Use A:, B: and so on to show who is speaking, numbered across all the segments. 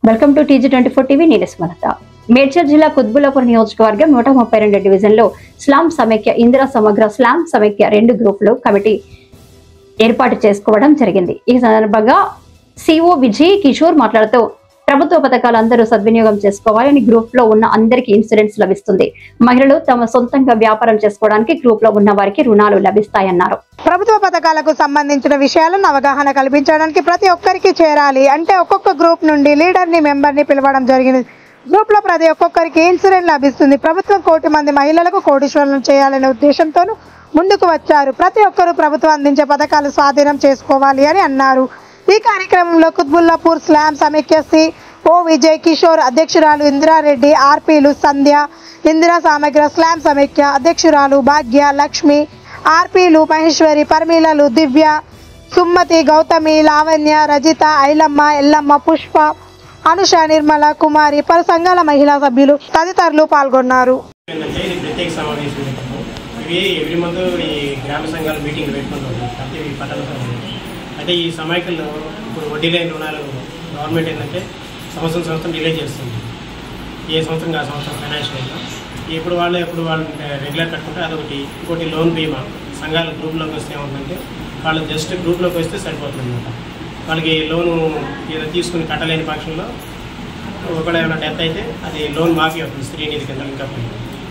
A: Welcome to TG24 TV. నేను స్మరత. మేడ్చల్ జిల్లా కుత్బుల్లాపూర్ నియోజకవర్గం 132 డివిజన్లో స్లామ్ సమైక్య ఇందిరా సమగ్ర స్లామ్ సమైక్య 2 గ్రూపులు కమిటీ ఏర్పాటు చేసుకోవడం జరిగింది. ఈ సందర్భంగా సిఓ విజయ్ కిషోర్ మాట్లాడుతూ ప్రభుత్వ పథకాలు అందరూ సద్వినియోగం చేసుకోవాలని గ్రూప్ లో ఉన్న అందరికీ ఇన్సూరెన్స్ లభిస్తుంది. మహిళలు తమ సొంతంగా వ్యాపారం చేసుకోవడానికి గ్రూప్ లో ఉన్న వారికి రుణాలు లభిస్తాయన్నారు.
B: ప్రభుత్వ పథకాలకు సంబంధించిన విషయాలను అవగాహన కల్పించడానికి ప్రతి ఒక్కరికి చేరాలి అంటే ఒక్కొక్క గ్రూప్ నుండి లీడర్ ని మెంబర్ ని పిలవడం జరిగింది. గ్రూప్ లో ప్రతి ఒక్కొక్కరికి ఇన్సూరెన్స్ లభిస్తుంది. ప్రభుత్వం 1 కోటి మంది మహిళలకు కోటీశ్వరులను చేయాలనే ఉద్దేశంతో ముందుకు వచ్చారు. ప్రతి ఒక్కరూ ప్రభుత్వం అందించే పథకాలు స్వాధీనం చేసుకోవాలి అని అన్నారు. ఈ కార్యక్రమంలో కుత్బుల్లాపూర్ స్లామ్ సమైక్య సిఓ విజయ్ కిషోర్, అధ్యక్షురాలు ఇందిరారెడ్డి, ఆర్పీలు సంధ్య, ఇందిరా సమగ్ర స్లామ్ సమైక్య అధ్యక్షురాలు భాగ్య, లక్ష్మి, ఆర్పీలు మహేశ్వరి, పర్మిలలు, దివ్య, సుమ్మతి, గౌతమి, లావణ్య, రజిత, ఐలమ్మ, ఎల్లమ్మ, పుష్ప, అనుష, నిర్మల, కుమారి, పలు సంఘాల మహిళా సభ్యులు తదితరులు పాల్గొన్నారు.
C: అంటే ఈ సమైక్యలో ఇప్పుడు వడ్డీ లేని రుణాలు గవర్నమెంట్ ఏంటంటే సంవత్సరం డిలే చేస్తుంది. ఏ సంవత్సరం ఆ సంవత్సరం ఫైనాన్షియల్గా ఎప్పుడు వాళ్ళు రెగ్యులర్ కట్టుకుంటే అదొకటి. ఇంకోటి లోన్ బీమా సంఘాల గ్రూప్లోకి వస్తే ఏమవుతుందంటే వాళ్ళు జస్ట్ గ్రూప్లోకి వస్తే సరిపోతుంది అనమాట. వాళ్ళకి లోను ఏదో తీసుకుని కట్టలేని పక్షంలో ఒకవేళ ఏమైనా డెత్ అయితే అది లోన్ మాఫీ అవుతుంది శ్రీనిధి కింద. ఇంకా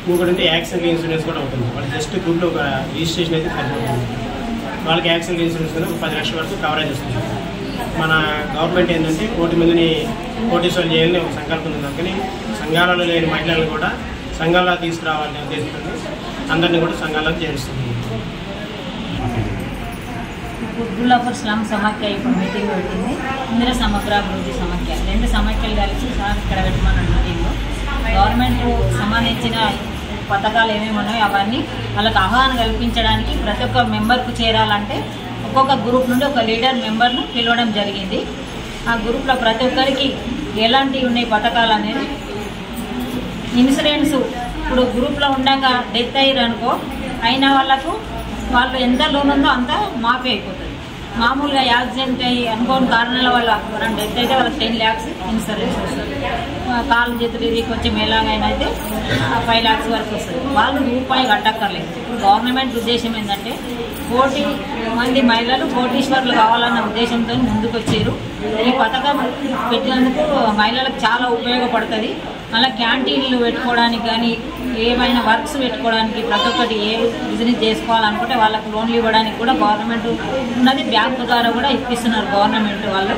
C: ఇంకొకటి అంటే యాక్సిడెంట్ ఇన్సూరెన్స్ కూడా ఉంటుంది. వాళ్ళు జస్ట్ గ్రూప్లో ఒక రిజిస్ట్రేషన్ అయితే సరిపోతుంది. వాళ్ళకి యాక్సిడెంట్ ఇన్సూరెన్స్ కూడా 10 లక్షల వరకు కవరేజ్ వస్తుంది. మన గవర్నమెంట్ ఏంటంటే 1 కోటి మందిని కోటీశ్వరులు చేయాలని ఒక సంకల్పం ఉంది. కానీ సంఘాలలో లేని మహిళలను కూడా సంఘాల్లో తీసుకురావాలనే ఉద్దేశంతో అందరినీ కూడా సంఘాల్లో చేరుస్తుంది.
D: కుత్బుల్లాపూర్ స్లామ్ సమైక్య ఇప్పుడు మీటింగ్ పెట్టింది. ఇందిరా సమగ్ర అభివృద్ధి సమైక్య 2 సమైక్యలు కలిసి సార్ ఇక్కడ పెట్టమన్న మీటింగ్లో గవర్నమెంట్ సంబంధించిన పథకాలు ఏమేమి ఉన్నాయో అవన్నీ వాళ్ళకి అవగాహన కల్పించడానికి ప్రతి ఒక్క మెంబర్కు చేరాలంటే ఒక్కొక్క గ్రూప్ నుండి ఒక లీడర్ మెంబర్ను పిలవడం జరిగింది. ఆ గ్రూప్లో ప్రతి ఒక్కరికి ఎలాంటివి ఉన్నాయి పథకాలు అనేది ఇన్సూరెన్స్ ఇప్పుడు గ్రూప్లో ఉండగా డెత్ అయ్యారనుకో అయిన వాళ్ళకు వాళ్ళు ఎంత లోన్ ఉందో అంత మాఫీ అయిపోతుంది. మామూలుగా యాక్సిడెంట్ అయ్యి అనుకోని కారణాల వల్ల ఎవరైనా డెత్ అయితే వాళ్ళకి 10 lakhs ఇన్సూరెన్స్ వస్తుంది. కాళ్ళు చేతులు ఇది కొంచెం ఎలాగైనా అయితే 5 lakhs వరకు వస్తుంది. వాళ్ళు రూపాయి కట్టక్కర్లేదు. ఇప్పుడు గవర్నమెంట్ ఉద్దేశం ఏంటంటే 1 కోటి మంది మహిళలు కోటీశ్వరులు కావాలన్న ఉద్దేశంతో ముందుకు వచ్చారు. ఈ పథకం పెట్టినందుకు మహిళలకు చాలా ఉపయోగపడుతుంది. మళ్ళీ క్యాంటీన్లు పెట్టుకోవడానికి కానీ ఏమైనా వర్క్స్ పెట్టుకోవడానికి ప్రతి ఒక్కటి ఏ బిజినెస్ చేసుకోవాలనుకుంటే వాళ్ళకు లోన్లు ఇవ్వడానికి కూడా గవర్నమెంట్ ఉన్నది. బ్యాంకు ద్వారా కూడా ఇప్పిస్తున్నారు గవర్నమెంట్ వాళ్ళు.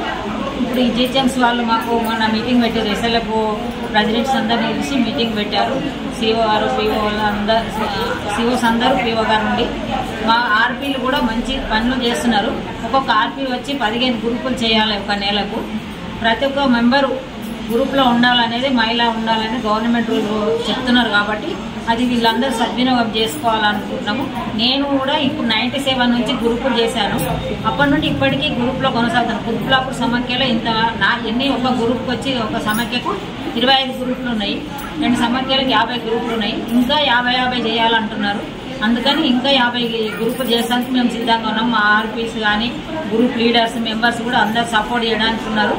D: ఇప్పుడు ఈ జిహెచ్ఎంసీ వాళ్ళు మాకు మన మీటింగ్ పెట్టారు. ఎస్ఎల్ఎఫ్ ప్రెసిడెంట్స్ అందరినీ కలిసి మీటింగ్ పెట్టారు. సిఓ గారు, పిఓ అందరు, సిఓస్ అందరూ పిఓ గారు నుండి మా ఆర్పీలు కూడా మంచి పనులు చేస్తున్నారు. ఒక్కొక్క ఆర్పీ వచ్చి 15 గ్రూపులు చేయాలి ఒక నెలకు. ప్రతి ఒక్క మెంబరు గ్రూప్లో ఉండాలనేది మహిళ ఉండాలని గవర్నమెంట్ చెప్తున్నారు. కాబట్టి అది వీళ్ళందరూ సద్వినియోగం చేసుకోవాలనుకుంటున్నాము. నేను కూడా ఇప్పుడు 97 నుంచి గ్రూపులు చేశాను. అప్పటి నుండి ఇప్పటికీ గ్రూప్లో కొనసాగుతాను. కుత్బుల్లాపూర్ సమైక్యలో ఒక గ్రూప్కి వచ్చి ఒక సమైక్యకు 25 గ్రూపులు ఉన్నాయి. 2 సమైక్యలకు 50 గ్రూపులు ఉన్నాయి. ఇంకా 50 చేయాలంటున్నారు. అందుకని ఇంకా 50 గ్రూపులు చేస్తానికి మేము సిద్ధంగా ఉన్నాం. మా ఆర్పీస్ కానీ గ్రూప్ లీడర్స్ మెంబర్స్ కూడా అందరు సపోర్ట్ చేయడానికి ఉన్నారు.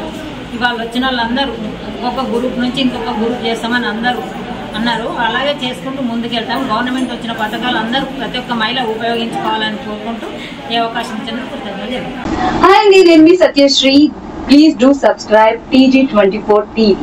D: ఇవాళ వచ్చిన వాళ్ళందరూ ఒక్కొక్క గ్రూప్ నుంచి ఇంకొక గ్రూప్ చేస్తామని అందరూ అన్నారు. అలాగే చేసుకుంటూ ముందుకెళ్తాం. గవర్నమెంట్ వచ్చిన పథకాలు అందరూ ప్రతి ఒక్క మహిళ ఉపయోగించుకోవాలని కోరుకుంటూ ఈ అవకాశం ఇచ్చినందుకు కృతజ్ఞతలు.
E: హాయ్ అండి, నేను మీ Satyasri. Please do subscribe TG24 TV.